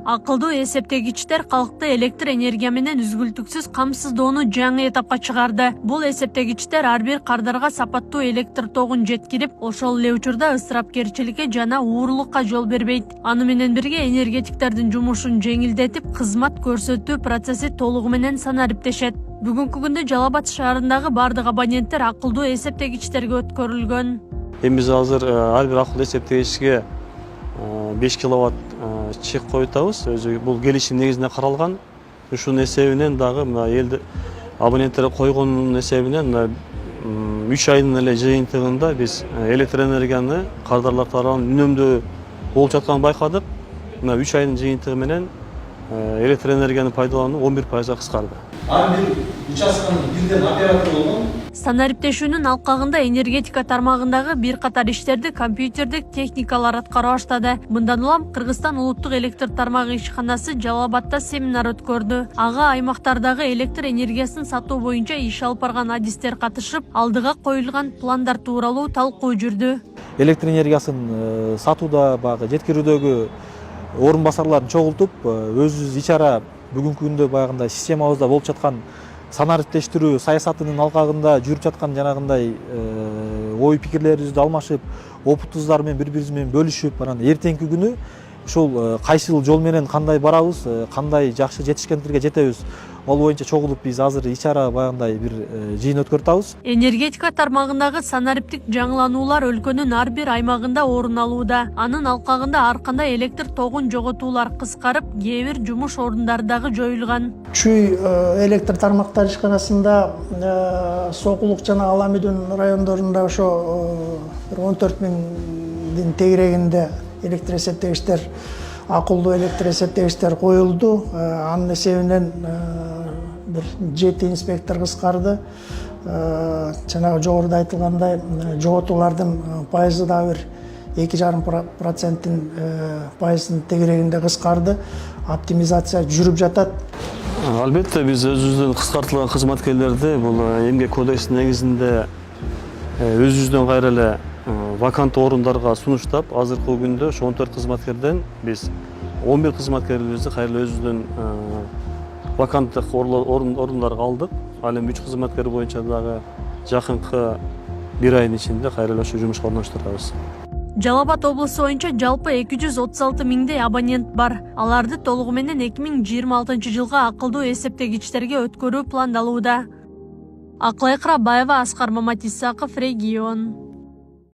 Акылдуу эсептегичтер калкты электр энергия менен үзгүлтүксүз камсыздоону жаңы этапка чыгарды. Бул эсептегичтер ар бир кардарга сапаттуу электр тогун жеткирип, ошол эле учурда ысырапкерчиликке жана уурлукка жол бербейт. Аны менен бирге энергетиктердин жумушун жеңилдетип, кызмат көрсөтүү процесси толугу менен санариптешет. Бүгүнкү күндө Жалал Абад шаарындагы бардык абоненттер акылдуу эсептегичтерге өткөрүлгөн. Биз азыр ар бир акылдуу эсептегичке 5 киловатт чек коютабыз. Бул келишим негизинде каралган. Ушунун эсебинен дагы элди абоненттер койгондун эсебинен 3 айдын эле жыйынтыгында биз электр энергияны кардарлар тарабынан үнөмдөө болуп жатканын байкадык. 3 айдын жыйынтыгы менен электр энергияны пайдалануу 11%га кыскарды. Ар бир участканын бирден оператору болгон. Санариптешүүнүн алкагында энергетика тармагындагы бир катар иштерди компьютердик техникалар аткара баштады. Мындан улам Кыргызстан улуттук электр тармагы ишканасы Жалал Абадда семинар өткөрдү. Ага аймактардагы электр энергиясын сатуу боюнча иш алып барган адистер катышып, алдыга коюлган пландар тууралуу талкуу жүрдү. Электр энергиясын сатууда багы жеткирүүдөгү орун басарларын чогултуп, өзүбүз ичара бүгүнкү күндө баягындай системабызда болуп жаткан санариптештирүү саясатынын алкагында жүрүп жаткан жанагындай ой пикирлерибизди алмашып, опытыбыздар менен бири-бирибиз менен бөлүшүп, анан эртеңки күнү ушул кайсыл жол менен кандай барабыз, кандай жакшы жетишкендикке жетебиз, ал боюнча чогулуп биз азыр ичара баягындай бир жыйын өткөрүп атабыз. Энергетика тармагындагы санариптик жаңылануулар өлкөнүн ар бир аймагында орун алууда. Анын алкагында ар кандай электр тогун жоготуулар кыскарып, кээ бир жумуш орундар дагы жоюлган. Чүй электр тармактар ишканасында Сокулук жана Ала Мүдүн райондорунда ошо 14 миңдин тегерегинде электр эсептегичтер, акылдуу электр эсептегичтер коюлду. Анын эсебинен бир 7 инспектор кыскарды. Жанагы жогоруда айтылгандай жоготуулардын пайызы дагы бир 2,5%-ын пайызын тегерегинде кыскарды. Оптимизация жүрүп жатат. Албетте биз өзүбүздүн кыскартылган кызматкерлерди бул эмгек кодексинин негизинде өзүбүздөн кайра эле ваканттуу орундарга сунуштап, азыркы күндө 14 кызматкерден биз 11 кызматкерибизди кайра эле өзүбүздөн ваканттык орундарга алдык. Ал эми 3 кызматкер боюнча дагы жакынкы 1 айдын ичинде кайра эле ошо жумушка орноштурабыз. Жалал Абад облусу боюнча жалпы 236 миңдей абонент бар. Аларды толугу менен 2026 жылга акылдуу эсептегичтерге өткөрүү пландалууда. Аклай Кырабаева, Аскар Маматисаков, Регион.